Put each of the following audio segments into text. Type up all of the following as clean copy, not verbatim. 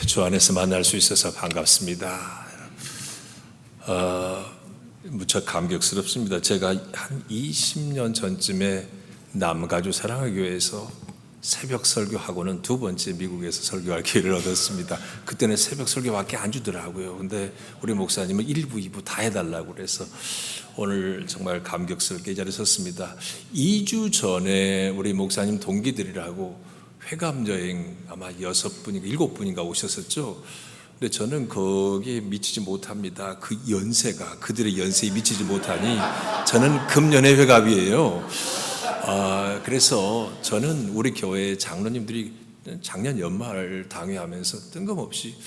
주 안에서 만날 수 있어서 반갑습니다. 무척 감격스럽습니다. 제가 한 20년 전쯤에 남가주 사랑의교회에서 새벽 설교하고는 두 번째 미국에서 설교할 기회를 얻었습니다. 그때는 새벽 설교밖에 안 주더라고요. 근데 우리 목사님은 1부, 2부 다 해달라고 그래서 오늘 정말 감격스럽게 이 자리에 섰습니다. 2주 전에 우리 목사님 동기들이라고 회감 여행 아마 6분인가 7분인가 오셨었죠. 근데 저는 거기에 미치지 못합니다. 그 연세가 그들의 연세에 미치지 못하니 저는 금년의 회갑이에요. 그래서 저는 우리 교회 장로님들이 작년 연말 당회하면서 뜬금없이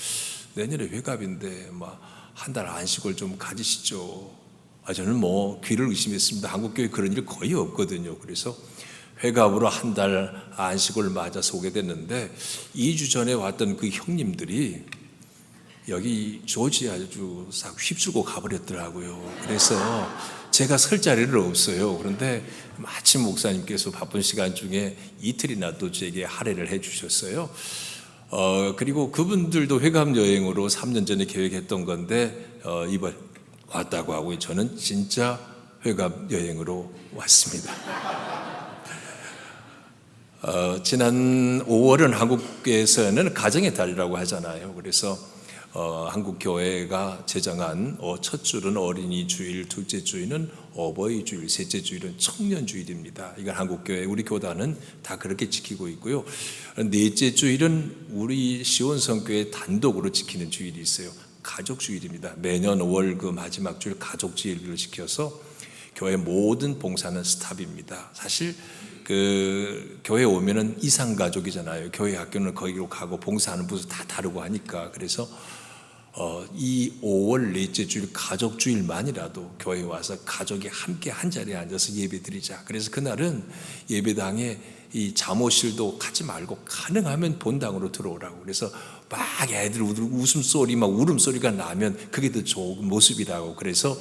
내년에 회갑인데 한 달 안식을 좀 가지시죠. 저는 귀를 의심했습니다. 한국교회 그런 일 거의 없거든요. 그래서 회갑으로 한 달 안식을 맞아서 오게 됐는데 2주 전에 왔던 그 형님들이 여기 조지아주 싹 휩쓸고 가버렸더라고요. 그래서 제가 설 자리를 없어요. 그런데 마침 목사님께서 바쁜 시간 중에 이틀이나 또 저에게 할애를 해 주셨어요. 그리고 그분들도 회감 여행으로 3년 전에 계획했던 건데 이번 왔다고 하고 저는 진짜 회감 여행으로 왔습니다. 지난 5월은 한국에서는 가정의 달이라고 하잖아요. 그래서 한국 교회가 제정한 첫 주일은 어린이 주일, 둘째 주일은 어버이 주일, 셋째 주일은 청년 주일입니다. 이건 한국 교회 우리 교단은 다 그렇게 지키고 있고요. 넷째 주일은 우리 시온성교회 단독으로 지키는 주일이 있어요. 가족 주일입니다. 매년 5월 그 마지막 주일 가족 주일로 지켜서 교회 모든 봉사는 스탑입니다. 사실 그 교회 오면은 이상 가족이잖아요. 교회 학교는 거기로 가고 봉사하는 부서 다 다르고 하니까. 그래서 이 5월 넷째 주일 가족 주일만이라도 교회에 와서 가족이 함께 한 자리에 앉아서 예배 드리자. 그래서 그날은 예배당에 이 잠옷실도 가지 말고 가능하면 본당으로 들어오라고. 그래서 막 애들 웃음소리 막 울음소리가 나면 그게 더 좋은 모습이라고. 그래서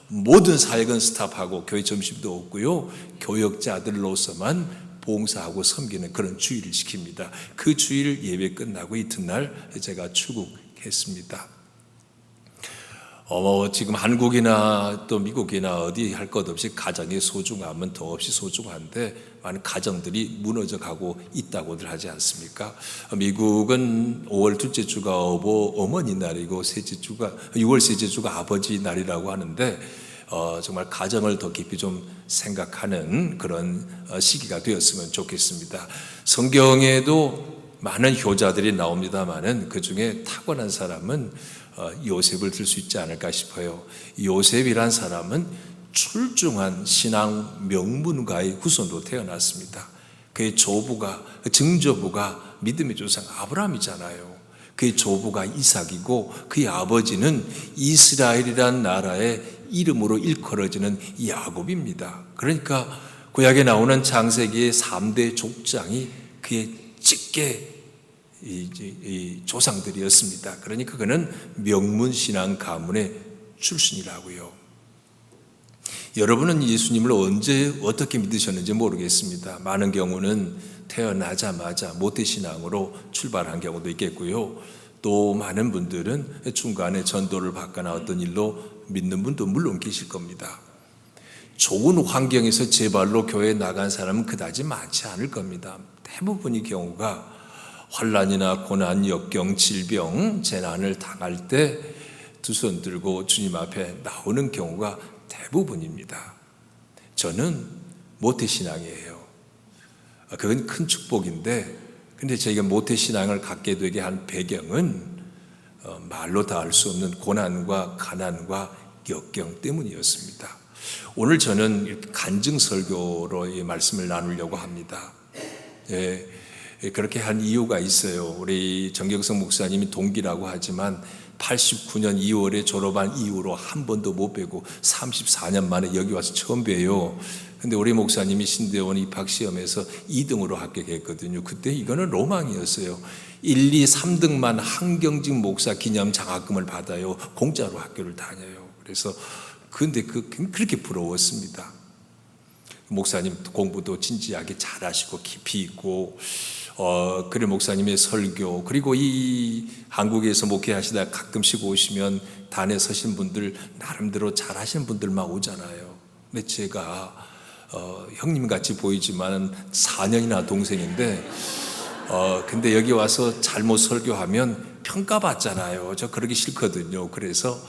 모든 사역은 스탑하고 교회 점심도 없고요. 교역자들로서만 봉사하고 섬기는 그런 주일을 지킵니다. 그 주일 예배 끝나고 이튿날 제가 출국했습니다. 지금 한국이나 또 미국이나 어디 할 것 없이 가정의 소중함은 더없이 소중한데 많은 가정들이 무너져 가고 있다고들 하지 않습니까? 미국은 5월 둘째 주가 어머니 날이고 6월 셋째 주가 아버지 날이라고 하는데 정말 가정을 더 깊이 좀 생각하는 그런 시기가 되었으면 좋겠습니다. 성경에도 많은 효자들이 나옵니다만은 그 중에 타고난 사람은 요셉을 들 수 있지 않을까 싶어요. 요셉이란 사람은 출중한 신앙 명문가의 후손으로 태어났습니다. 그의 증조부가 믿음의 조상 아브라함이잖아요. 그의 조부가 이삭이고 그의 아버지는 이스라엘이란 나라의 이름으로 일컬어지는 야곱입니다. 그러니까 구약에 나오는 창세기의 3대 족장이 그의 직계 조상들이었습니다. 그러니까 그는 명문신앙 가문의 출신이라고요. 여러분은 예수님을 언제 어떻게 믿으셨는지 모르겠습니다. 많은 경우는 태어나자마자 모태신앙으로 출발한 경우도 있겠고요. 또 많은 분들은 중간에 전도를 받거나 어떤 일로 믿는 분도 물론 계실 겁니다. 좋은 환경에서 제 발로 교회에 나간 사람은 그다지 많지 않을 겁니다. 대부분의 경우가 환난이나 고난, 역경, 질병, 재난을 당할 때 두 손 들고 주님 앞에 나오는 경우가 대부분입니다. 저는 모태신앙이에요. 그건 큰 축복인데 근데 저희가 모태신앙을 갖게 되게 한 배경은 말로 다 알 수 없는 고난과 가난과 역경 때문이었습니다. 오늘 저는 간증설교로 이 말씀을 나누려고 합니다. 그렇게 한 이유가 있어요. 우리 정경석 목사님이 동기라고 하지만 89년 2월에 졸업한 이후로 한 번도 못 뵈고 34년 만에 여기 와서 처음 뵈요. 근데 우리 목사님이 신대원 입학시험에서 2등으로 합격했거든요. 그때 이거는 로망이었어요. 1, 2, 3등만 한경직 목사 기념 장학금을 받아요. 공짜로 학교를 다녀요. 그래서 근데 그렇게 부러웠습니다. 목사님 공부도 진지하게 잘하시고 깊이 있고 그래 목사님의 설교, 그리고 이 한국에서 목회하시다 가끔씩 오시면 단에 서신 분들 나름대로 잘하시는 분들만 오잖아요. 근데 제가 형님같이 보이지만 4년이나 동생인데 근데 여기 와서 잘못 설교하면 평가받잖아요. 저 그러기 싫거든요. 그래서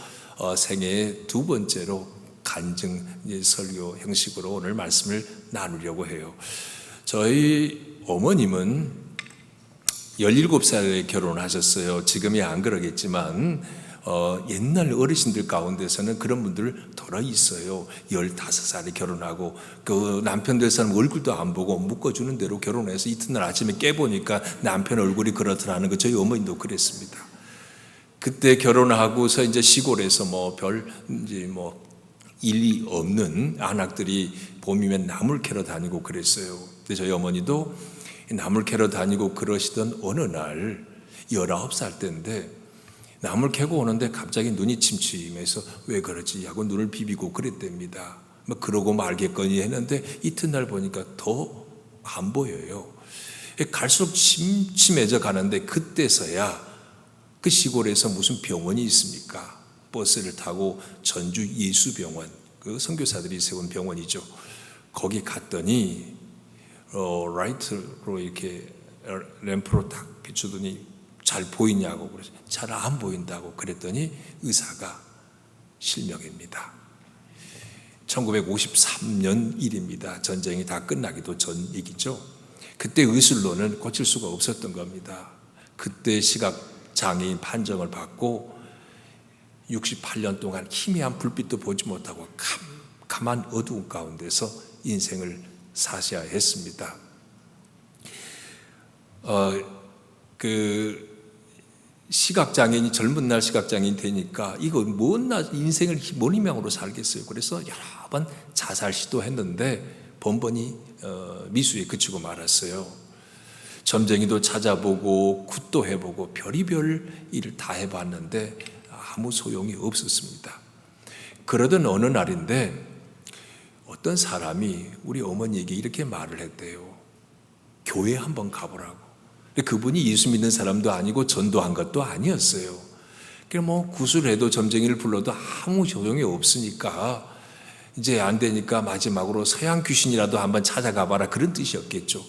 생애에 두 번째로 간증 설교 형식으로 오늘 말씀을 나누려고 해요. 저희 어머님은 17살에 결혼하셨어요. 지금이 안 그러겠지만 옛날 어르신들 가운데서는 그런 분들 덜어 있어요. 15살에 결혼하고 그 남편 될 사람 얼굴도 안 보고 묶어주는 대로 결혼해서 이튿날 아침에 깨보니까 남편 얼굴이 그렇더라는 거. 저희 어머니도 그랬습니다. 그때 결혼하고서 이제 시골에서 이제 일이 없는 안악들이 봄이면 나물 캐러 다니고 그랬어요. 근데 저희 어머니도 나물 캐러 다니고 그러시던 어느 날 19살 때인데 나물 캐고 오는데 갑자기 눈이 침침해서 왜 그러지 하고 눈을 비비고 그랬답니다. 그러고 말겠거니 했는데 이튿날 보니까 더 안 보여요. 갈수록 침침해져 가는데 그때서야 그 시골에서 무슨 병원이 있습니까? 버스를 타고 전주 예수병원, 그 선교사들이 세운 병원이죠. 거기 갔더니 라이트로 이렇게 램프로 딱 비추더니 잘 보이냐고 그래서 잘 안 보인다고 그랬더니 의사가 실명입니다. 1953년 일입니다. 전쟁이 다 끝나기도 전 얘기죠. 그때 의술로는 고칠 수가 없었던 겁니다. 그때 시각장애인 판정을 받고 68년 동안 희미한 불빛도 보지 못하고 캄캄한 어두운 가운데서 인생을 사셔야 했습니다. 시각장애인이 젊은 날 시각장애인 되니까 이거 뭔 인생을 뭔 희망으로 살겠어요. 그래서 여러 번 자살 시도했는데 번번이 미수에 그치고 말았어요. 점쟁이도 찾아보고 굿도 해보고 별의별 일을 다 해봤는데 아무 소용이 없었습니다. 그러던 어느 날인데 어떤 사람이 우리 어머니에게 이렇게 말을 했대요. 교회 한번 가보라고. 그분이 예수 믿는 사람도 아니고 전도한 것도 아니었어요. 구술해도 점쟁이를 불러도 아무 소용이 없으니까 이제 안 되니까 마지막으로 서양 귀신이라도 한번 찾아가 봐라, 그런 뜻이었겠죠.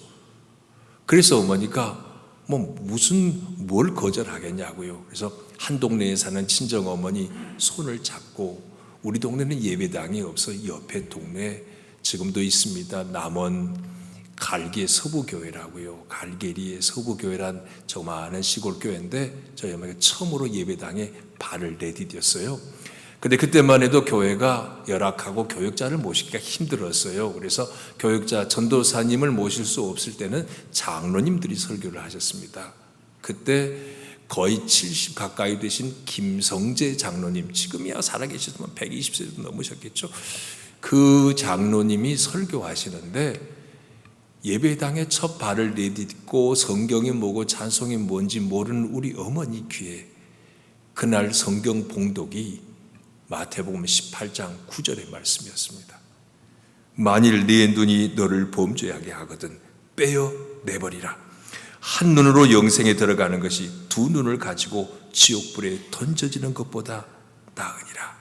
그래서 어머니가 뭘 거절하겠냐고요. 그래서 한 동네에 사는 친정 어머니 손을 잡고, 우리 동네는 예배당이 없어 옆에 동네 지금도 있습니다. 남원 갈계 서부교회라고요. 갈계리의 서부교회란 조그마한 시골교회인데 저희 어머니가 처음으로 예배당에 발을 내디뎠어요. 근데 그때만 해도 교회가 열악하고 교육자를 모시기가 힘들었어요. 그래서 교육자 전도사님을 모실 수 없을 때는 장로님들이 설교를 하셨습니다. 그때 거의 70 가까이 되신 김성재 장로님, 지금이야 살아계시면 120세도 넘으셨겠죠. 그 장로님이 설교하시는데 예배당에 첫 발을 내딛고 성경이 뭐고 찬송이 뭔지 모르는 우리 어머니 귀에 그날 성경 봉독이 마태복음 18장 9절의 말씀이었습니다. 만일 네 눈이 너를 범죄하게 하거든 빼어내버리라. 한 눈으로 영생에 들어가는 것이 두 눈을 가지고 지옥불에 던져지는 것보다 나으니라.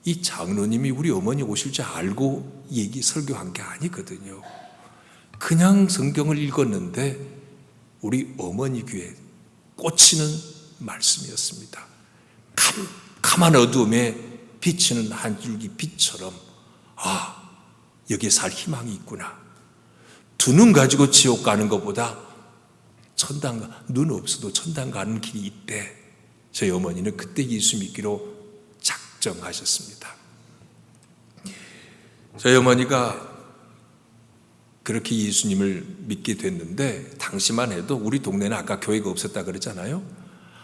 이 장로님이 우리 어머니 오실 줄 알고 설교한 게 아니거든요. 그냥 성경을 읽었는데 우리 어머니 귀에 꽂히는 말씀이었습니다. 캄캄한 어두움에 비치는 한 줄기 빛처럼 여기에 살 희망이 있구나. 두 눈 가지고 지옥 가는 것보다 눈 없어도 천당 가는 길이 있대. 저희 어머니는 그때 예수 믿기로 작정하셨습니다. 저희 어머니가 그렇게 예수님을 믿게 됐는데 당시만 해도 우리 동네는 아까 교회가 없었다 그랬잖아요.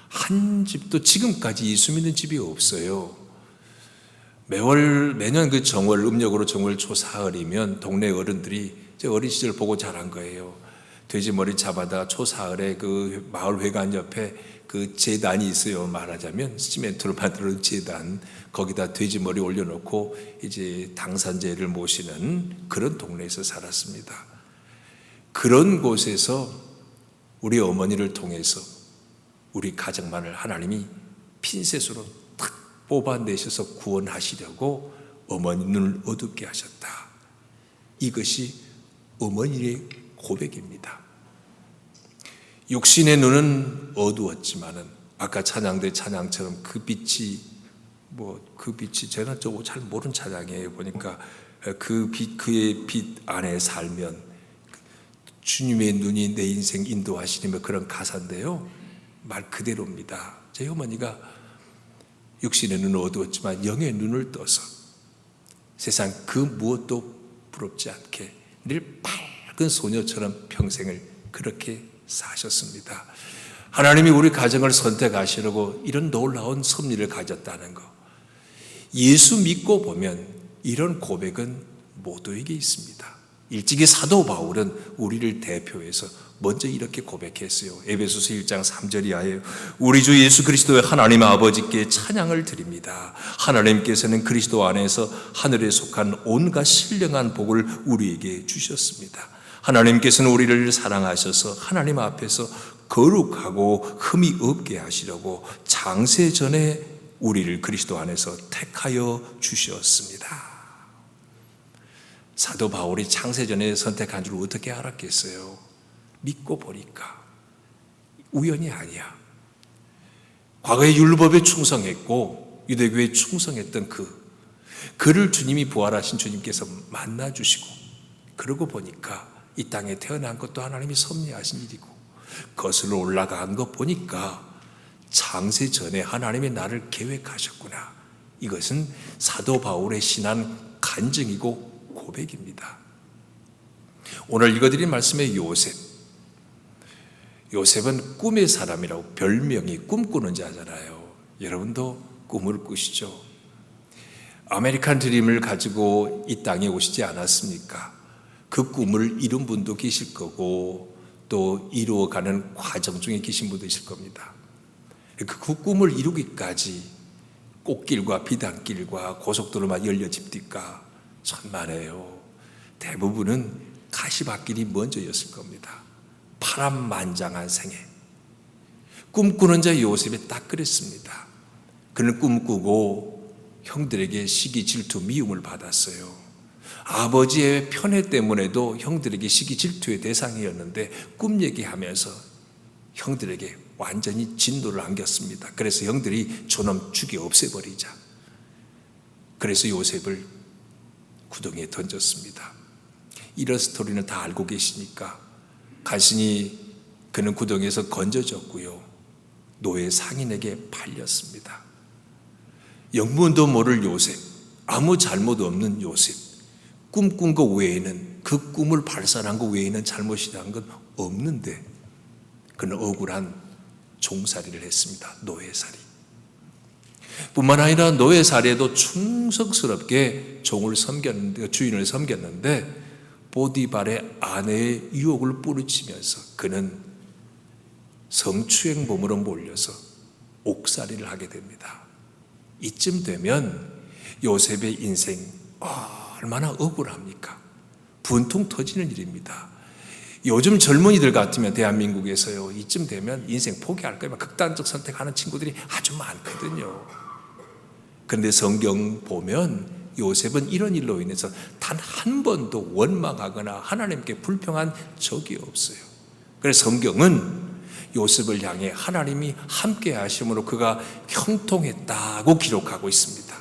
한 집도 지금까지 예수 믿는 집이 없어요. 매년 그 음력으로 정월 초사흘이면 동네 어른들이 제 어린 시절 보고 자란 거예요. 돼지머리 잡아다 초사흘에 그 마을회관 옆에 그 제단이 있어요. 말하자면 시멘트로 만들어진 제단, 거기다 돼지머리 올려놓고 이제 당산제를 모시는 그런 동네에서 살았습니다. 그런 곳에서 우리 어머니를 통해서 우리 가정만을 하나님이 핀셋으로 탁 뽑아내셔서 구원하시려고 어머니 눈을 어둡게 하셨다. 이것이 어머니의 고백입니다. 육신의 눈은 어두웠지만은 아까 찬양대 찬양처럼 그 빛이 제가 저거 잘 모르는 찬양이에요. 보니까 그 빛, 그의 빛 안에 살면 주님의 눈이 내 인생 인도하시는 그런 가사인데요. 말 그대로입니다. 제 어머니가 육신의 눈은 어두웠지만 영의 눈을 떠서 세상 그 무엇도 부럽지 않게 늘 밝은 소녀처럼 평생을 그렇게 사셨습니다. 하나님이 우리 가정을 선택하시려고 이런 놀라운 섭리를 가졌다는 것. 예수 믿고 보면 이런 고백은 모두에게 있습니다. 일찍이 사도 바울은 우리를 대표해서 먼저 이렇게 고백했어요. 에베소서 1장 3절 이하에 우리 주 예수 그리스도의 하나님 아버지께 찬양을 드립니다. 하나님께서는 그리스도 안에서 하늘에 속한 온갖 신령한 복을 우리에게 주셨습니다. 하나님께서는 우리를 사랑하셔서 하나님 앞에서 거룩하고 흠이 없게 하시려고 창세 전에 우리를 그리스도 안에서 택하여 주셨습니다. 사도 바울이 창세 전에 선택한 줄 어떻게 알았겠어요? 믿고 보니까 우연이 아니야. 과거에 율법에 충성했고 유대교에 충성했던 그를 주님이 부활하신 주님께서 만나주시고 그러고 보니까 이 땅에 태어난 것도 하나님이 섭리하신 일이고 거슬러 올라간 것 보니까 창세 전에 하나님이 나를 계획하셨구나. 이것은 사도 바울의 신앙 간증이고 고백입니다. 오늘 읽어드린 말씀의 요셉은 꿈의 사람이라고 별명이 꿈꾸는 자잖아요. 여러분도 꿈을 꾸시죠? 아메리칸 드림을 가지고 이 땅에 오시지 않았습니까? 그 꿈을 이룬 분도 계실 거고 또 이루어가는 과정 중에 계신 분도 있을 겁니다. 그 꿈을 이루기까지 꽃길과 비단길과 고속도로만 열려집니까? 천만에요. 대부분은 가시밭길이 먼저였을 겁니다. 파란만장한 생애. 꿈꾸는 자 요셉이 딱 그랬습니다. 그는 꿈꾸고 형들에게 시기, 질투, 미움을 받았어요. 아버지의 편애 때문에도 형들에게 시기, 질투의 대상이었는데 꿈 얘기하면서 형들에게 완전히 진노를 안겼습니다. 그래서 형들이 저놈 죽여 없애버리자. 그래서 요셉을 구덩이에 던졌습니다. 이런 스토리는 다 알고 계시니까 간신히 그는 구덩이에서 건져졌고요. 노예 상인에게 팔렸습니다. 영문도 모를 요셉, 아무 잘못 없는 요셉, 꿈꾼 것 외에는 그 꿈을 발산한 것 외에는 잘못이 한 건 없는데 그는 억울한 종살이를 했습니다. 노예살이. 뿐만 아니라 노예살이에도 충성스럽게 주인을 섬겼는데 보디발의 아내의 유혹을 뿌리치면서 그는 성추행범으로 몰려서 옥살이를 하게 됩니다. 이쯤 되면 요셉의 인생 얼마나 억울합니까? 분통 터지는 일입니다. 요즘 젊은이들 같으면 대한민국에서요, 이쯤 되면 인생 포기할 거면 극단적 선택하는 친구들이 아주 많거든요. 그런데 성경 보면 요셉은 이런 일로 인해서 단 한 번도 원망하거나 하나님께 불평한 적이 없어요. 그래서 성경은 요셉을 향해 하나님이 함께 하심으로 그가 형통했다고 기록하고 있습니다.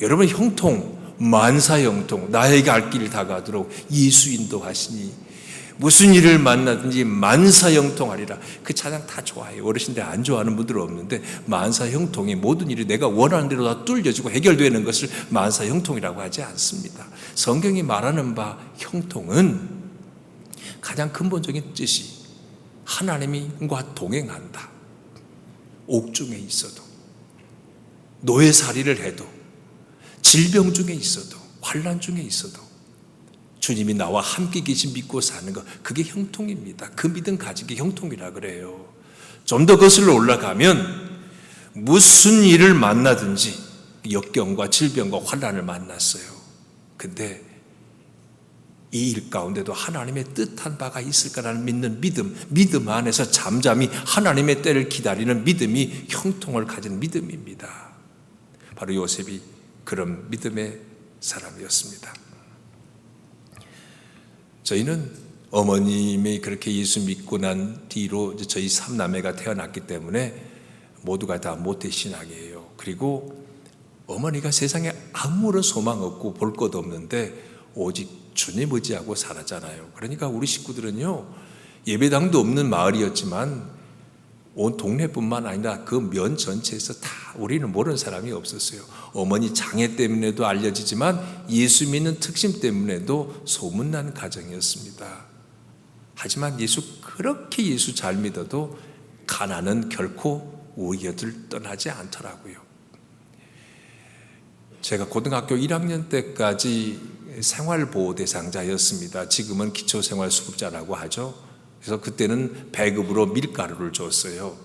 여러분, 형통, 만사형통, 나에게 갈 길을 다가도록 예수 인도하시니 무슨 일을 만나든지 만사형통하리라. 그 찬양 다 좋아해요. 어르신들 안 좋아하는 분들은 없는데 만사형통이 모든 일이 내가 원하는 대로 다 뚫려지고 해결되는 것을 만사형통이라고 하지 않습니다. 성경이 말하는 바 형통은 가장 근본적인 뜻이 하나님과 동행한다. 옥중에 있어도, 노예살이를 해도, 질병 중에 있어도, 환난 중에 있어도 주님이 나와 함께 계신 믿고 사는 것, 그게 형통입니다. 그 믿음 가진 게 형통이라 그래요. 좀 더 거슬러 올라가면 무슨 일을 만나든지 역경과 질병과 환난을 만났어요. 근데 이 일 가운데도 하나님의 뜻한 바가 있을 거라는 믿는 믿음 안에서 잠잠히 하나님의 때를 기다리는 믿음이 형통을 가진 믿음입니다. 바로 요셉이 그런 믿음의 사람이었습니다. 저희는 어머님이 그렇게 예수 믿고 난 뒤로 저희 삼남매가 태어났기 때문에 모두가 다 모태신앙이에요. 그리고 어머니가 세상에 아무런 소망 없고 볼 것 없는데 오직 주님 의지하고 살았잖아요. 그러니까 우리 식구들은요, 예배당도 없는 마을이었지만 온 동네뿐만 아니라 그 면 전체에서 다 우리는 모르는 사람이 없었어요. 어머니 장애 때문에도 알려지지만 예수 믿는 특심 때문에도 소문난 가정이었습니다. 하지만 그렇게 예수 잘 믿어도 가난은 결코 우리 곁을 떠나지 않더라고요. 제가 고등학교 1학년 때까지 생활보호 대상자였습니다. 지금은 기초생활수급자라고 하죠. 그래서 그때는 배급으로 밀가루를 줬어요.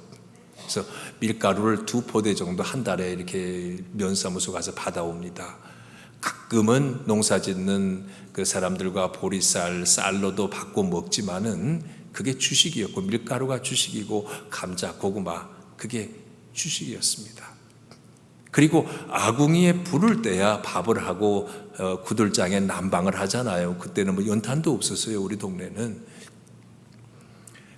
그래서 밀가루를 2포대 정도 한 달에 이렇게 면사무소 가서 받아옵니다. 가끔은 농사 짓는 그 사람들과 보리쌀, 쌀로도 바꿔 먹지만은 그게 주식이었고, 밀가루가 주식이고 감자, 고구마 그게 주식이었습니다. 그리고 아궁이에 불을 떼야 밥을 하고 구들장에 난방을 하잖아요. 그때는 뭐 연탄도 없었어요, 우리 동네는.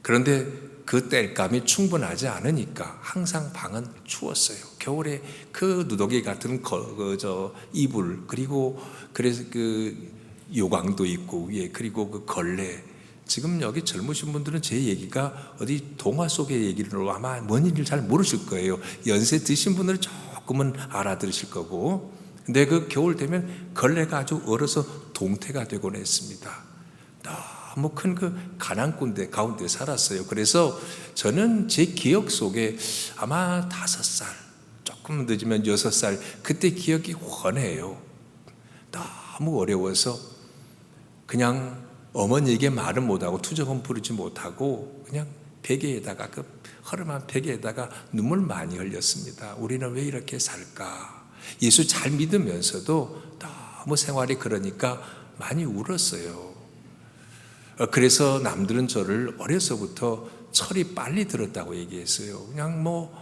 그런데 그 땔감이 충분하지 않으니까 항상 방은 추웠어요. 겨울에 그 누더기 같은 이불, 그리고 그래서 그 요강도 있고 위에, 그리고 그 걸레. 지금 여기 젊으신 분들은 제 얘기가 어디 동화 속의 얘기로 아마 뭔지를 잘 모르실 거예요. 연세 드신 분들은 조금은 알아들으실 거고. 근데 그 겨울 되면 걸레가 아주 얼어서 동태가 되곤 했습니다. 너무 큰 그 가난꾼 가운데 살았어요. 그래서 저는 제 기억 속에 아마 5살, 조금 늦으면 6살, 그때 기억이 훤해요. 너무 어려워서 그냥 어머니에게 말은 못하고 투정은 부르지 못하고 그냥 베개에다가, 그 허름한 베개에다가 눈물 많이 흘렸습니다. 우리는 왜 이렇게 살까? 예수 잘 믿으면서도 너무 생활이 그러니까 많이 울었어요. 그래서 남들은 저를 어려서부터 철이 빨리 들었다고 얘기했어요. 그냥 뭐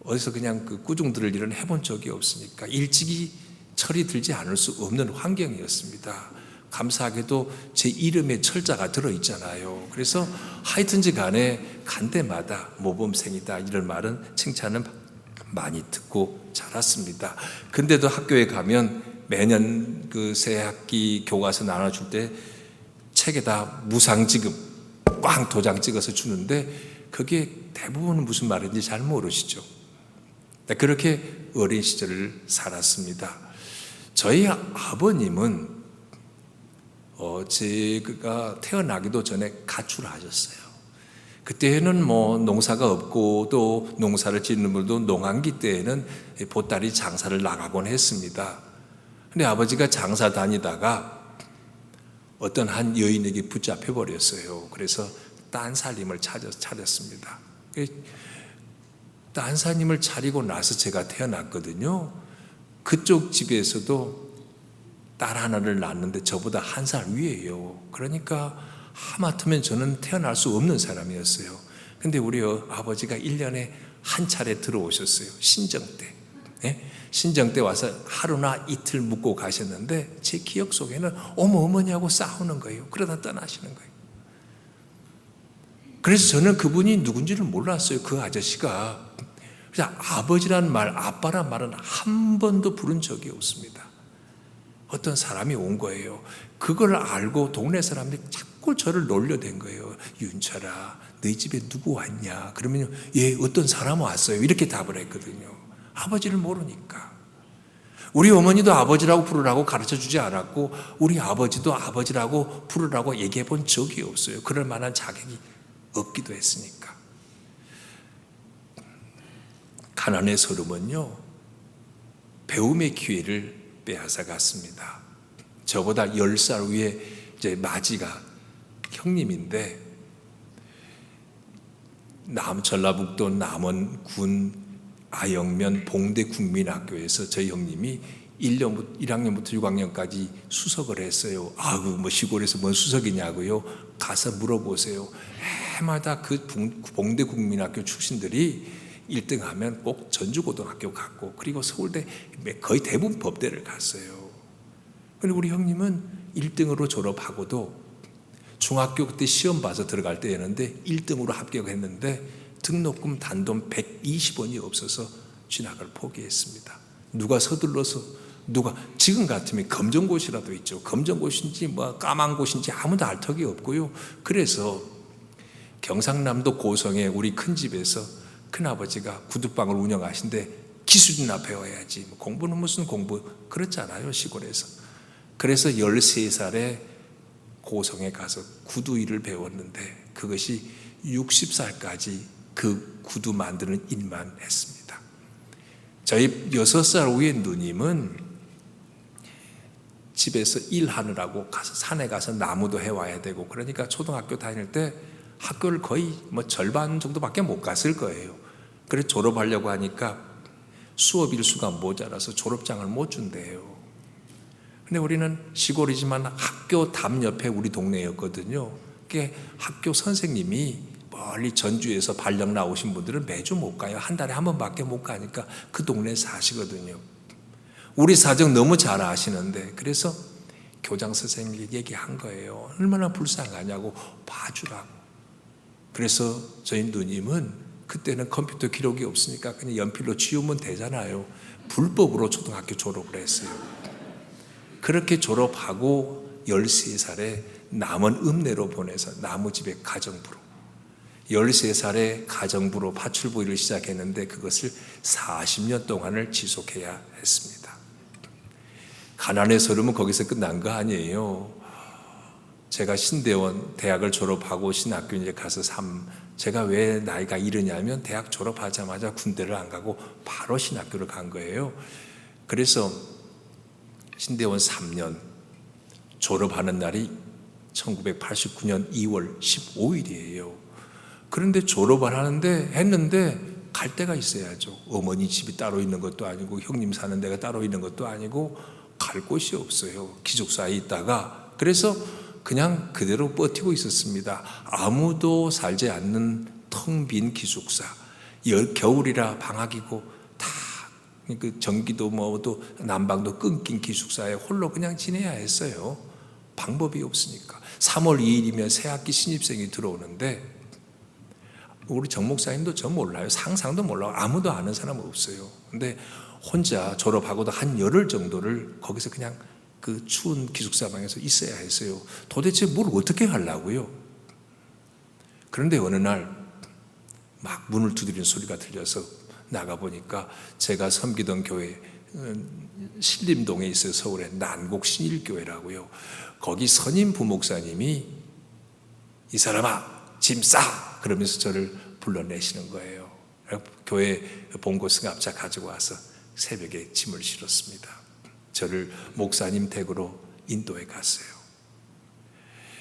어디서 그냥 그 꾸중 들을 일은 해본 적이 없으니까 일찍이 철이 들지 않을 수 없는 환경이었습니다. 감사하게도 제 이름에 철자가 들어있잖아요. 그래서 하여튼지 간에 간 데마다 모범생이다 이런 말은, 칭찬은 많이 듣고 자랐습니다. 근데도 학교에 가면 매년 그 새 학기 교과서 나눠줄 때 책에다 무상지급 꽝 도장 찍어서 주는데 그게 대부분 무슨 말인지 잘 모르시죠. 그렇게 어린 시절을 살았습니다. 저희 아버님은 제가 태어나기도 전에 가출하셨어요. 그때는 뭐 농사가 없고 또 농사를 짓는 분도 농한기 때에는 보따리 장사를 나가곤 했습니다. 근데 아버지가 장사 다니다가 어떤 한 여인에게 붙잡혀 버렸어요. 그래서 딴살림을 차렸습니다. 딴살림을 차리고 나서 제가 태어났거든요. 그쪽 집에서도 딸 하나를 낳았는데 저보다 1살 위에요. 그러니까 하마터면 저는 태어날 수 없는 사람이었어요. 근데 우리 아버지가 1년에 한 차례 들어오셨어요. 신정 때. 신정 때 와서 하루나 이틀 묵고 가셨는데 제 기억 속에는 어머니하고 싸우는 거예요. 그러다 떠나시는 거예요. 그래서 저는 그분이 누군지를 몰랐어요. 그 아저씨가. 그래서 아버지란 말, 아빠란 말은 한 번도 부른 적이 없습니다. 어떤 사람이 온 거예요. 그걸 알고 동네 사람들이 자꾸 저를 놀려댄 거예요. 윤철아, 너희 집에 누구 왔냐? 그러면 예, 어떤 사람 왔어요. 이렇게 답을 했거든요. 아버지를 모르니까. 우리 어머니도 아버지라고 부르라고 가르쳐 주지 않았고 우리 아버지도 아버지라고 부르라고 얘기해 본 적이 없어요. 그럴 만한 자격이 없기도 했으니까. 가난의 서름은요, 배움의 기회를 빼앗아 갔습니다. 저보다 10살 위에 이제 마지가 형님인데, 전라북도 남원군 아영면 봉대국민학교에서 저희 형님이 1학년부터 6학년까지 수석을 했어요. 뭐 시골에서 뭔 수석이냐고요? 가서 물어보세요. 해마다 그 봉대 국민학교 출신들이 1등 하면 꼭 전주고등학교 갔고, 그리고 서울대 거의 대부분 법대를 갔어요. 근데 우리 형님은 1등으로 졸업하고도 중학교 그때 시험 봐서 들어갈 때였는데 1등으로 합격했는데 등록금 단돈 120원이 없어서 진학을 포기했습니다. 누가 서둘러서, 누가 지금 같으면 검정고시라도 있죠. 검정고시인지 뭐 까만 고시인지 아무도 알 턱이 없고요. 그래서 경상남도 고성에 우리 큰 집에서 큰아버지가 구두방을 운영하신데 기술이나 배워야지, 공부는 무슨 공부, 그렇잖아요 시골에서. 그래서 13살에 고성에 가서 구두 일을 배웠는데 그것이 60살까지 그 구두 만드는 일만 했습니다. 저희 6살 위에 누님은 집에서 일하느라고 가서 산에 가서 나무도 해와야 되고, 그러니까 초등학교 다닐 때 학교를 거의 절반 정도밖에 못 갔을 거예요. 그래서 졸업하려고 하니까 수업 일수가 모자라서 졸업장을 못 준대요. 근데 우리는 시골이지만 학교 담 옆에 우리 동네였거든요. 그게 학교 선생님이 멀리 전주에서 발령 나오신 분들은 매주 못 가요. 한 달에 한 번밖에 못 가니까 그 동네에 사시거든요. 우리 사정 너무 잘 아시는데, 그래서 교장 선생님이 얘기한 거예요. 얼마나 불쌍하냐고, 봐주라고. 그래서 저희 누님은 그때는 컴퓨터 기록이 없으니까 그냥 연필로 지우면 되잖아요. 불법으로 초등학교 졸업을 했어요. 그렇게 졸업하고 13살에 남은 읍내로 보내서 나무집에 가정부로, 13살에 가정부로 파출부 일을 시작했는데 그것을 40년 동안을 지속해야 했습니다. 가난의 서름은 거기서 끝난 거 아니에요. 제가 신대원 대학을 졸업하고 신학교에 가서 제가 왜 나이가 이르냐면 대학 졸업하자마자 군대를 안 가고 바로 신학교를 간 거예요. 그래서 신대원 3년 졸업하는 날이 1989년 2월 15일이에요. 그런데 졸업을 했는데 갈 데가 있어야죠. 어머니 집이 따로 있는 것도 아니고 형님 사는 데가 따로 있는 것도 아니고 갈 곳이 없어요. 기숙사에 있다가. 그래서 그냥 그대로 버티고 있었습니다. 아무도 살지 않는 텅 빈 기숙사. 겨울이라 방학이고 다 그 전기도 뭐도 난방도 끊긴 기숙사에 홀로 그냥 지내야 했어요. 방법이 없으니까. 3월 2일이면 새학기 신입생이 들어오는데 우리 정 목사님도 저 몰라요. 상상도 몰라요. 아무도 아는 사람 없어요. 근데 혼자 졸업하고도 한 열흘 정도를 거기서 그냥 그 추운 기숙사 방에서 있어야 했어요. 도대체 뭘 어떻게 하려고요? 그런데 어느 날 막 문을 두드리는 소리가 들려서 나가보니까 제가 섬기던 교회 신림동에 있어요. 서울의 난곡 신일교회라고요. 거기 선임 부목사님이 이 사람아 짐 싸! 그러면서 저를 불러내시는 거예요. 교회 봉고 승합차 가지고 와서 새벽에 짐을 실었습니다. 저를 목사님 댁으로 인도에 갔어요.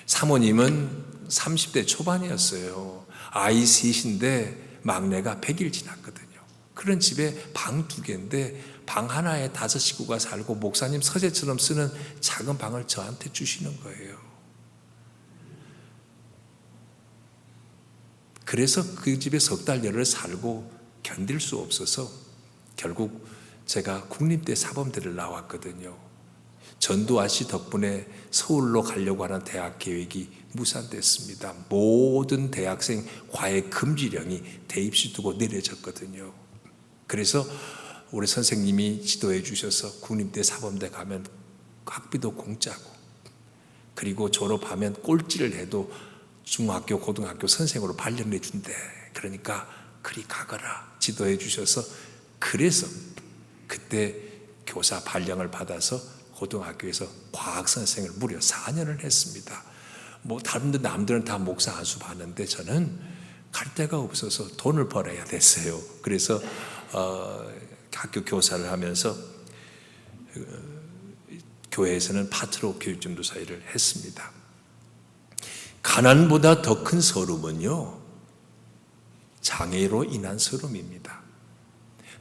사모님은 30대 초반이었어요. 아이 셋인데 막내가 100일 지났거든요. 그런 집에 방 2개인데 방 하나에 5 식구가 살고 목사님 서재처럼 쓰는 작은 방을 저한테 주시는 거예요. 그래서 그 집에 석 달여를 살고 견딜 수 없어서 결국 제가 국립대 사범대를 나왔거든요. 전두환 씨 덕분에 서울로 가려고 하는 대학 계획이 무산됐습니다. 모든 대학생 과외 금지령이 대입시 두고 내려졌거든요. 그래서 우리 선생님이 지도해 주셔서 국립대 사범대 가면 학비도 공짜고, 그리고 졸업하면 꼴찌를 해도 중학교 고등학교 선생으로 발령내 준대. 그러니까 그리 가거라 지도해 주셔서, 그래서 그때 교사 발령을 받아서 고등학교에서 과학 선생을 무려 4년을 했습니다. 뭐 다른 남들은 다 목사 안수 받는데 저는 갈 데가 없어서 돈을 벌어야 됐어요. 그래서 학교 교사를 하면서 교회에서는 파트로 교육전도사 일을 했습니다. 가난보다 더 큰 서름은요, 장애로 인한 서름입니다.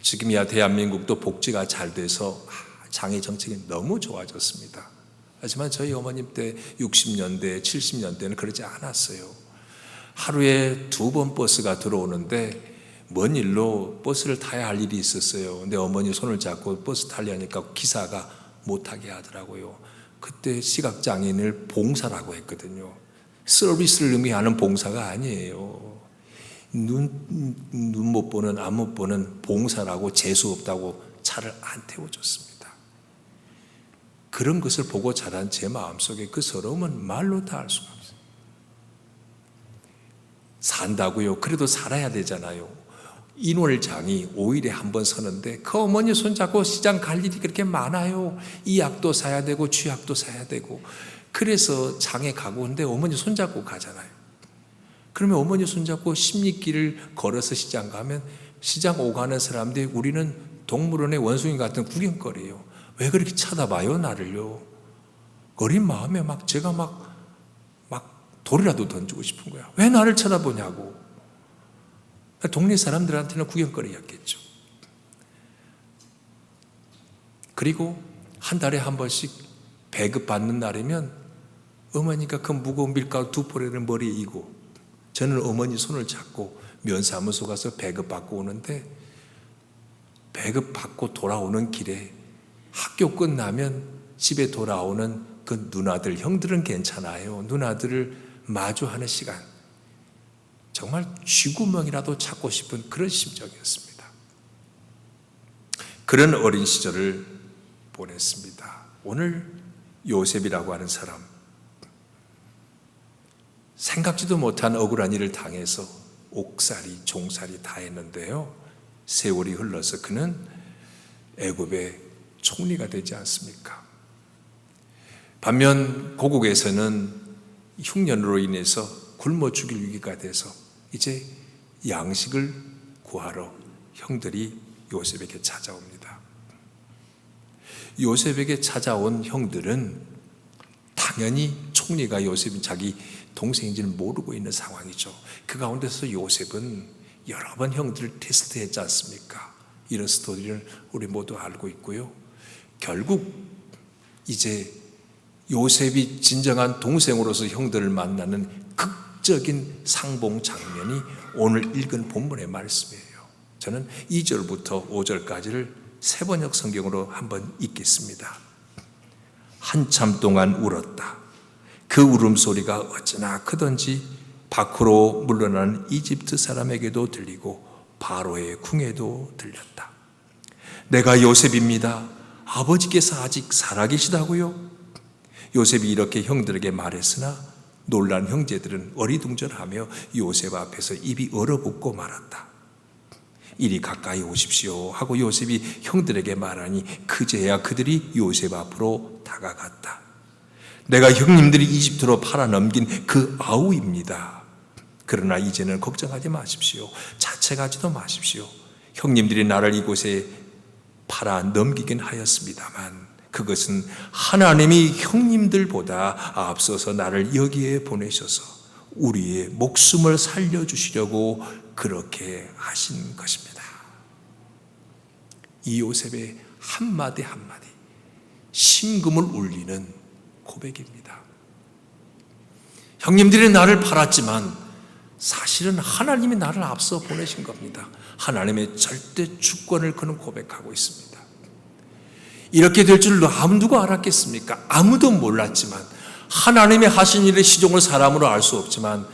지금이야 대한민국도 복지가 잘 돼서 장애 정책이 너무 좋아졌습니다. 하지만 저희 어머님 때 60년대, 70년대는 그러지 않았어요. 하루에 2번 버스가 들어오는데 먼 일로 버스를 타야 할 일이 있었어요. 근데 어머니 손을 잡고 버스 타려니까 기사가 못하게 하더라고요. 그때 시각장애인을 봉사라고 했거든요. 서비스를 의미하는 봉사가 아니에요. 눈 못 보는, 안 못 보는 봉사라고 재수 없다고 차를 안 태워줬습니다. 그런 것을 보고 자란 제 마음속에 그 서러움은 말로 다 할 수가 없어요. 산다고요? 그래도 살아야 되잖아요. 인월장이 5일에 한 번 서는데 그 어머니 손잡고 시장 갈 일이 그렇게 많아요. 이 약도 사야 되고 쥐약도 사야 되고. 그래서 장에 가고 오는데 어머니 손잡고 가잖아요. 그러면 어머니 손잡고 10리길을 걸어서 시장 가면 시장 오가는 사람들이 우리는 동물원의 원숭이 같은 구경거리예요. 왜 그렇게 쳐다봐요, 나를요? 어린 마음에 제가 돌이라도 던지고 싶은 거야. 왜 나를 쳐다보냐고. 동네 사람들한테는 구경거리였겠죠. 그리고 한 달에 한 번씩 배급 받는 날이면 어머니가 그 무거운 밀가루 2포레를 머리에 이고 저는 어머니 손을 잡고 면사무소 가서 배급 받고 오는데 배급 받고 돌아오는 길에 학교 끝나면 집에 돌아오는 그 누나들, 형들은 괜찮아요. 누나들을 마주하는 시간. 정말 쥐구멍이라도 찾고 싶은 그런 심정이었습니다. 그런 어린 시절을 보냈습니다. 오늘 요셉이라고 하는 사람, 생각지도 못한 억울한 일을 당해서 옥살이, 종살이 다 했는데요. 세월이 흘러서 그는 애굽의 총리가 되지 않습니까? 반면 고국에서는 흉년으로 인해서 굶어 죽일 위기가 돼서 이제 양식을 구하러 형들이 요셉에게 찾아옵니다. 요셉에게 찾아온 형들은 당연히 총리가 요셉이 자기 동생인지는 모르고 있는 상황이죠. 그 가운데서 요셉은 여러 번 형들을 테스트했지 않습니까? 이런 스토리를 우리 모두 알고 있고요. 결국 이제 요셉이 진정한 동생으로서 형들을 만나는 극적인 상봉 장면이 오늘 읽은 본문의 말씀이에요. 저는 2절부터 5절까지를 세번역 성경으로 한번 읽겠습니다. 한참 동안 울었다. 그 울음소리가 어찌나 크던지 밖으로 물러나는 이집트 사람에게도 들리고 바로의 궁에도 들렸다. 내가 요셉입니다. 아버지께서 아직 살아계시다고요? 요셉이 이렇게 형들에게 말했으나 놀란 형제들은 어리둥절하며 요셉 앞에서 입이 얼어붙고 말았다. 이리 가까이 오십시오 하고 요셉이 형들에게 말하니 그제야 그들이 요셉 앞으로 다가갔다. 내가 형님들이 이집트로 팔아넘긴 그 아우입니다. 그러나 이제는 걱정하지 마십시오. 자책하지도 마십시오. 형님들이 나를 이곳에 팔아넘기긴 하였습니다만 그것은 하나님이 형님들보다 앞서서 나를 여기에 보내셔서 우리의 목숨을 살려주시려고 그렇게 하신 것입니다. 이 요셉의 한마디 한마디 심금을 울리는 고백입니다. 형님들이 나를 팔았지만 사실은 하나님이 나를 앞서 보내신 겁니다. 하나님의 절대 주권을 그는 고백하고 있습니다. 이렇게 될 줄 누가 알았겠습니까? 아무도 몰랐지만 하나님이 하신 일의 시종을 사람으로 알 수 없지만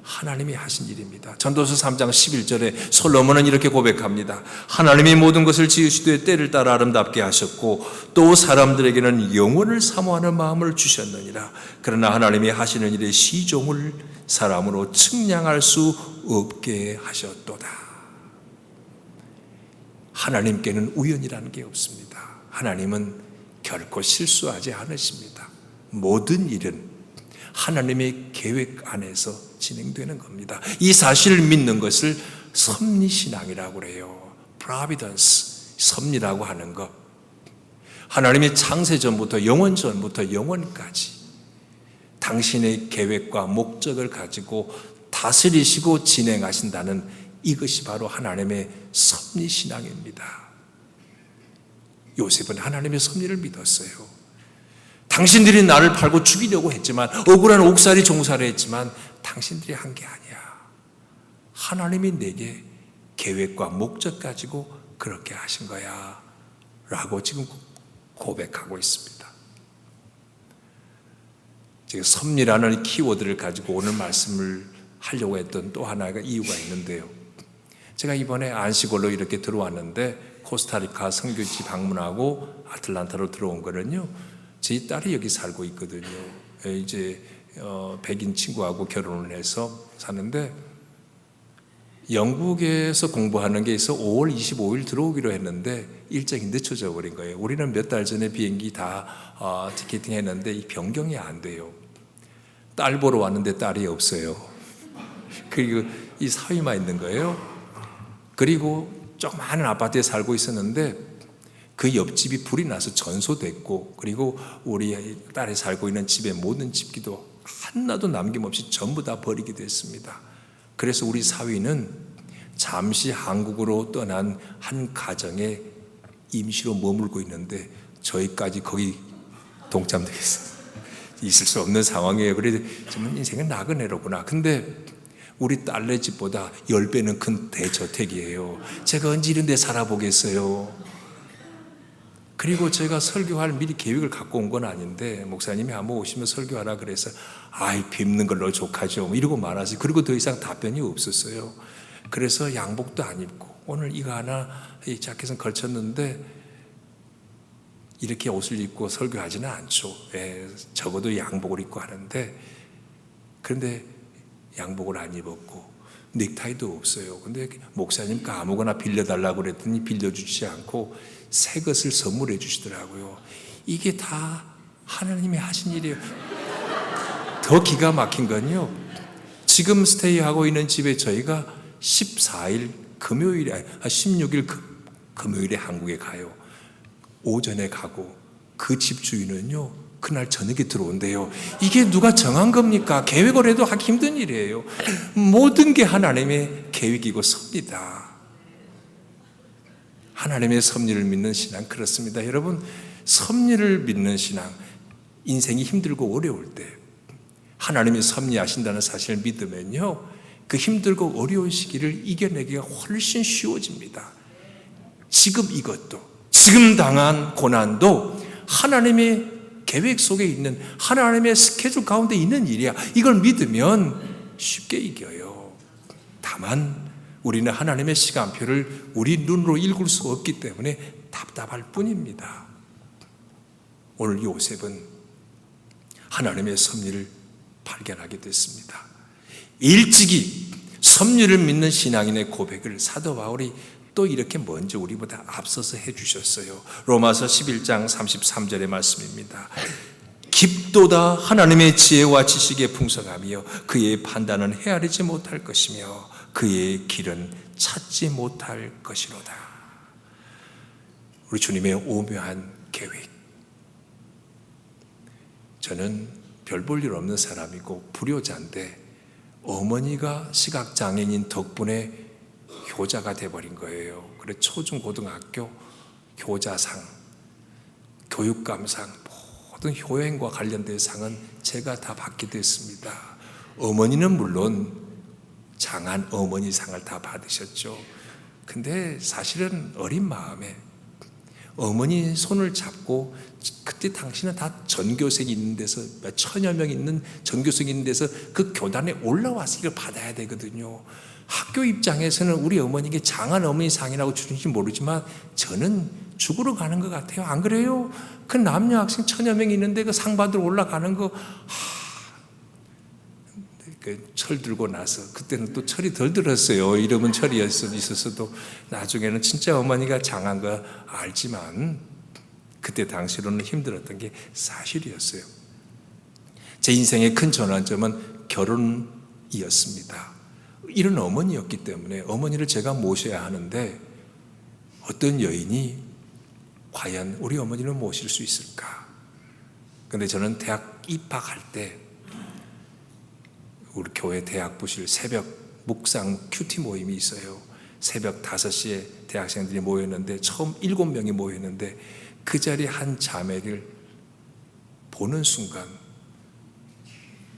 하나님이 하신 일입니다. 전도서 3장 11절에 솔로몬은 이렇게 고백합니다. 하나님이 모든 것을 지으시되 때를 따라 아름답게 하셨고 또 사람들에게는 영원을 사모하는 마음을 주셨느니라. 그러나 하나님이 하시는 일의 시종을 사람으로 측량할 수 없게 하셨도다. 하나님께는 우연이라는 게 없습니다. 하나님은 결코 실수하지 않으십니다. 모든 일은 하나님의 계획 안에서 진행되는 겁니다. 이 사실을 믿는 것을 섭리신앙이라고 그래요. Providence, 섭리라고 하는 것. 하나님의 창세전부터 영원전부터 영원까지 당신의 계획과 목적을 가지고 다스리시고 진행하신다는 이것이 바로 하나님의 섭리신앙입니다. 요셉은 하나님의 섭리를 믿었어요. 당신들이 나를 팔고 죽이려고 했지만, 억울한 옥살이 종살이 했지만 당신들이 한 게 아니야. 하나님이 내게 계획과 목적 가지고 그렇게 하신 거야 라고 지금 고백하고 있습니다. 제가 섭리라는 키워드를 가지고 오늘 말씀을 하려고 했던 또 하나가 이유가 있는데요. 제가 이번에 안시골로 이렇게 들어왔는데 코스타리카 선교지 방문하고 아틀란타로 들어온 거는요, 제 딸이 여기 살고 있거든요. 이제 백인 친구하고 결혼을 해서 사는데, 영국에서 공부하는 게 있어 5월 25일 들어오기로 했는데 일정이 늦춰져 버린 거예요. 우리는 몇 달 전에 비행기 다 티켓팅 했는데 이 변경이 안 돼요. 딸 보러 왔는데 딸이 없어요. 그리고 이 사위만 있는 거예요. 그리고 조그마한 아파트에 살고 있었는데 그 옆집이 불이 나서 전소됐고, 그리고 우리 딸이 살고 있는 집의 모든 집기도 하나도 남김없이 전부 다 버리게 됐습니다. 그래서 우리 사위는 잠시 한국으로 떠난 한 가정에 임시로 머물고 있는데 저희까지 거기 동참되겠어요. 있을 수 없는 상황이에요. 그래도 정말 인생은 나그네로구나. 근데 우리 딸네 집보다 10배는 큰 대저택이에요. 제가 언제 이런 데 살아보겠어요. 그리고 제가 설교할 미리 계획을 갖고 온 건 아닌데 목사님이 한번 오시면 설교하라 그래서 아이 뵙는 걸로 족하죠 이러고 말하지. 그리고 더 이상 답변이 없었어요. 그래서 양복도 안 입고 오늘 이거 하나 이 자켓은 걸쳤는데 이렇게 옷을 입고 설교하지는 않죠. 적어도 양복을 입고 하는데, 그런데 양복을 안 입었고 넥타이도 없어요. 근데 목사님께 아무거나 빌려달라고 그랬더니 빌려주지 않고 새 것을 선물해 주시더라고요. 이게 다 하나님이 하신 일이에요. 더 기가 막힌 건요, 지금 스테이하고 있는 집에 저희가 14일 금요일에 16일 금요일에 한국에 가요. 오전에 가고 그 집 주인은요 그날 저녁에 들어온대요. 이게 누가 정한 겁니까? 계획을 해도 하기 힘든 일이에요. 모든 게 하나님의 계획이고 섭니다. 하나님의 섭리를 믿는 신앙 그렇습니다. 여러분, 섭리를 믿는 신앙, 인생이 힘들고 어려울 때 하나님이 섭리하신다는 사실을 믿으면요 그 힘들고 어려운 시기를 이겨내기가 훨씬 쉬워집니다. 지금 이것도, 지금 당한 고난도 하나님의 계획 속에 있는, 하나님의 스케줄 가운데 있는 일이야. 이걸 믿으면 쉽게 이겨요. 다만 우리는 하나님의 시간표를 우리 눈으로 읽을 수 없기 때문에 답답할 뿐입니다. 오늘 요셉은 하나님의 섭리를 발견하게 됐습니다. 일찍이 섭리를 믿는 신앙인의 고백을 사도 바울이 또 이렇게 먼저 우리보다 앞서서 해주셨어요. 로마서 11장 33절의 말씀입니다. 깊도다 하나님의 지혜와 지식의 풍성함이요 그의 판단은 헤아리지 못할 것이며 그의 길은 찾지 못할 것이로다. 우리 주님의 오묘한 계획. 저는 별 볼 일 없는 사람이고 불효자인데 어머니가 시각장애인 덕분에 효자가 돼버린 거예요. 그래 초중고등학교 교자상, 교육감상, 모든 효행과 관련된 상은 제가 다 받게 됐습니다. 어머니는 물론 장한 어머니 상을 다 받으셨죠. 근데 사실은 어린 마음에 어머니 손을 잡고, 그때 당신은 다 전교생이 있는 데서 몇 천여 명 있는 전교생이 있는 데서 그 교단에 올라와서 이걸 받아야 되거든요. 학교 입장에서는 우리 어머니에게 장한 어머니 상이라고 주는지 모르지만 저는 죽으러 가는 것 같아요. 안 그래요? 그 남녀 학생 천여 명이 있는데 그 상 받으러 올라가는 거, 그 철 들고 나서, 그때는 또 철이 덜 들었어요. 이름은 철이 있었어도 나중에는 진짜 어머니가 장한 거 알지만 그때 당시로는 힘들었던 게 사실이었어요. 제 인생의 큰 전환점은 결혼이었습니다. 이런 어머니였기 때문에 어머니를 제가 모셔야 하는데 어떤 여인이 과연 우리 어머니를 모실 수 있을까? 그런데 저는 대학 입학할 때 우리 교회 대학부실 새벽 묵상 큐티 모임이 있어요. 새벽 5시에 대학생들이 모였는데 처음 7명이 모였는데 그 자리에 한 자매를 보는 순간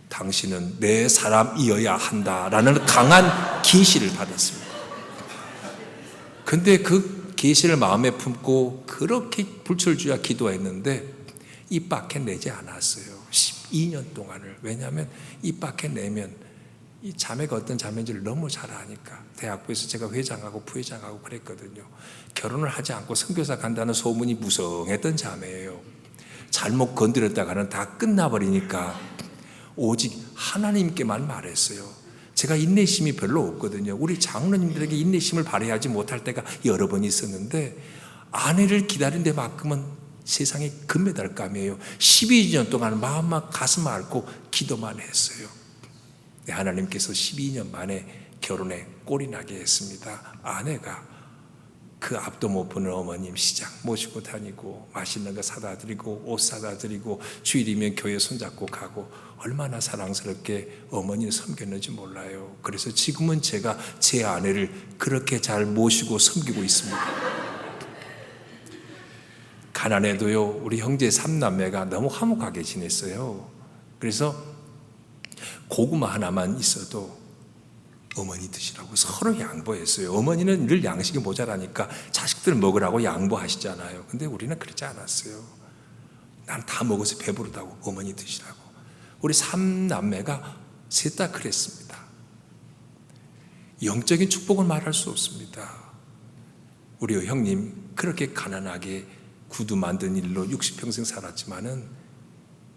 당신은 내 사람이어야 한다라는 강한 계시를 받았습니다. 근데 그 계시를 마음에 품고 그렇게 불철주야 기도했는데 입 밖에 내지 않았어요. 12년 동안을. 왜냐하면 입 밖에 내면 이 자매가 어떤 자매인지를 너무 잘 아니까. 대학부에서 제가 회장하고 부회장하고 그랬거든요. 결혼을 하지 않고 선교사 간다는 소문이 무성했던 자매예요. 잘못 건드렸다가는 다 끝나버리니까 오직 하나님께만 말했어요. 제가 인내심이 별로 없거든요. 우리 장로님들에게 인내심을 발휘하지 못할 때가 여러 번 있었는데 아내를 기다린 데만큼은 세상에 금메달감이에요. 12년 동안 마음만 가슴 앓고 기도만 했어요. 하나님께서 12년 만에 결혼에 꼴이 나게 했습니다. 아내가 그 앞도 못 보는 어머님 시장 모시고 다니고 맛있는 거 사다 드리고 옷 사다 드리고 주일이면 교회 손잡고 가고 얼마나 사랑스럽게 어머니를 섬겼는지 몰라요. 그래서 지금은 제가 제 아내를 그렇게 잘 모시고 섬기고 있습니다. 가난해도요, 우리 형제 3남매가 너무 화목하게 지냈어요. 그래서 고구마 하나만 있어도 어머니 드시라고 서로 양보했어요. 어머니는 늘 양식이 모자라니까 자식들 먹으라고 양보하시잖아요. 근데 우리는 그렇지 않았어요. 난 다 먹어서 배부르다고 어머니 드시라고. 우리 3남매가 셋 다 그랬습니다. 영적인 축복을 말할 수 없습니다. 우리 형님 그렇게 가난하게 구두 만든 일로 60평생 살았지만은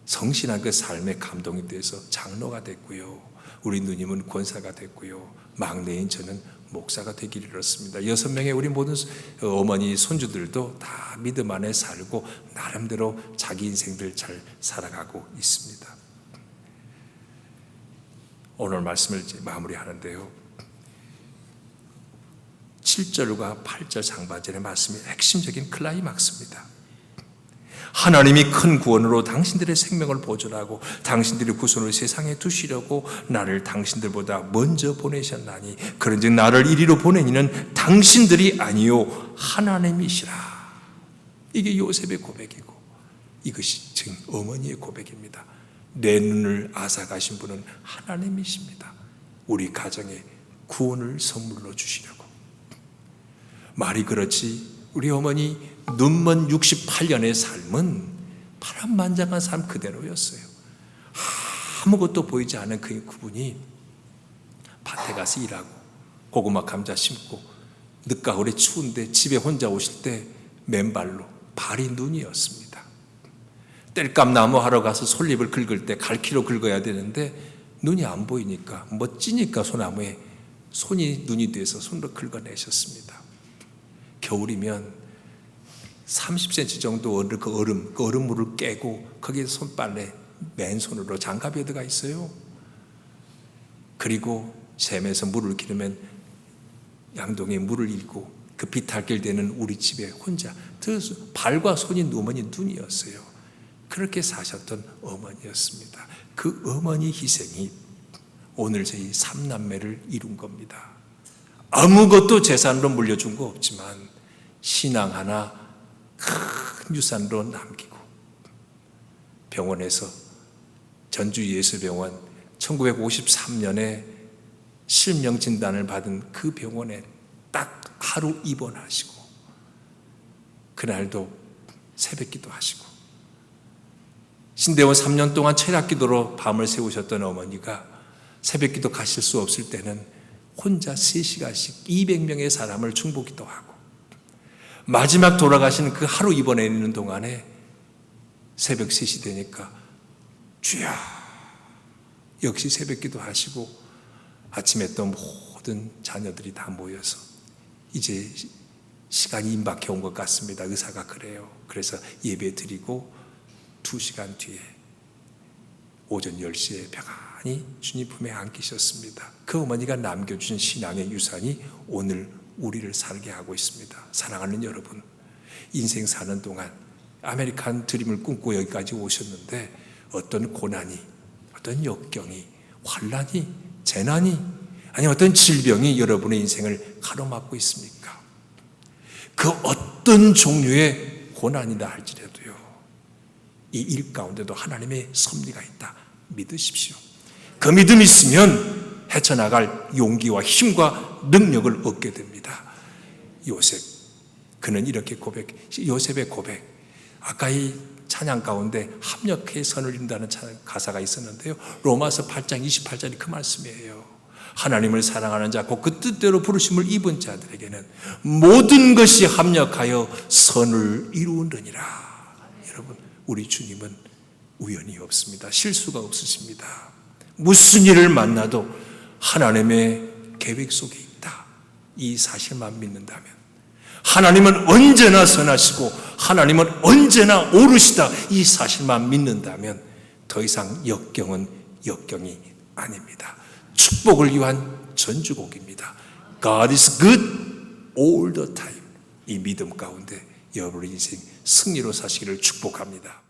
성실한 그 삶에 감동이 돼서 장로가 됐고요. 우리 누님은 권사가 됐고요. 막내인 저는 목사가 되기를 이뤘습니다. 6명의 우리 모든 어머니 손주들도 다 믿음 안에 살고 나름대로 자기 인생들 잘 살아가고 있습니다. 오늘 말씀을 이제 마무리하는데요. 7절과 8절 상반절의 말씀이 핵심적인 클라이막스입니다. 하나님이 큰 구원으로 당신들의 생명을 보존하고 당신들의 구원을 세상에 두시려고 나를 당신들보다 먼저 보내셨나니 그런즉 나를 이리로 보낸 이는 당신들이 아니요 하나님이시라. 이게 요셉의 고백이고 이것이 지금 어머니의 고백입니다. 내 눈을 앗아가신 분은 하나님이십니다. 우리 가정에 구원을 선물로 주시려고. 말이 그렇지 우리 어머니 눈먼 68년의 삶은 파란만장한 삶 그대로였어요. 아무것도 보이지 않은 그분이 밭에 가서 일하고 고구마 감자 심고 늦가을에 추운데 집에 혼자 오실 때 맨발로 발이 눈이었습니다. 땔감나무 하러 가서 솔잎을 긁을 때 갈퀴로 긁어야 되는데 눈이 안 보이니까 멋지니까 소나무에 손이 눈이 돼서 손으로 긁어내셨습니다. 겨울이면 30cm 정도 그 얼음물을 깨고 거기에 손빨래 맨손으로 장갑이 들어가 있어요. 그리고 샘에서 물을 기르면 양동이에 물을 잃고 그 비탈길 되는 우리 집에 혼자 발과 손이 어머니 눈이었어요. 그렇게 사셨던 어머니였습니다. 그 어머니 희생이 오늘 저희 3남매를 이룬 겁니다. 아무것도 재산으로 물려준 거 없지만 신앙 하나 큰 유산으로 남기고 병원에서 전주예수병원 1953년에 실명 진단을 받은 그 병원에 딱 하루 입원하시고 그날도 새벽기도 하시고 신대원 3년 동안 철학기도로 밤을 새우셨던 어머니가 새벽기도 가실 수 없을 때는 혼자 3시간씩 200명의 사람을 중보기도 하고 마지막 돌아가시는 그 하루 입원해 있는 동안에 새벽 3시 되니까 주여 역시 새벽기도 하시고 아침에 또 모든 자녀들이 다 모여서 이제 시간이 임박해 온 것 같습니다. 의사가 그래요. 그래서 예배 드리고 2시간 뒤에 오전 10시에 평안히 주님 품에 안기셨습니다. 그 어머니가 남겨주신 신앙의 유산이 오늘 우리를 살게 하고 있습니다. 사랑하는 여러분, 인생 사는 동안 아메리칸 드림을 꿈꾸고 여기까지 오셨는데 어떤 고난이, 어떤 역경이, 환난이, 재난이, 아니 어떤 질병이 여러분의 인생을 가로막고 있습니까? 그 어떤 종류의 고난이다 할지라도요, 이 일 가운데도 하나님의 섭리가 있다 믿으십시오. 그 믿음이 있으면 헤쳐나갈 용기와 힘과 능력을 얻게 됩니다. 요셉, 그는 이렇게 요셉의 고백, 아까 이 찬양 가운데 합력해 선을 이룬다는 가사가 있었는데요, 로마서 8장 28절이 그 말씀이에요. 하나님을 사랑하는 자, 곧 그 뜻대로 부르심을 입은 자들에게는 모든 것이 합력하여 선을 이루느니라. 여러분, 우리 주님은 우연이 없습니다. 실수가 없으십니다. 무슨 일을 만나도 하나님의 계획 속에 있다, 이 사실만 믿는다면, 하나님은 언제나 선하시고 하나님은 언제나 옳으시다, 이 사실만 믿는다면 더 이상 역경은 역경이 아닙니다. 축복을 위한 전주곡입니다. God is good all the time. 이 믿음 가운데 여러분의 인생 승리로 사시기를 축복합니다.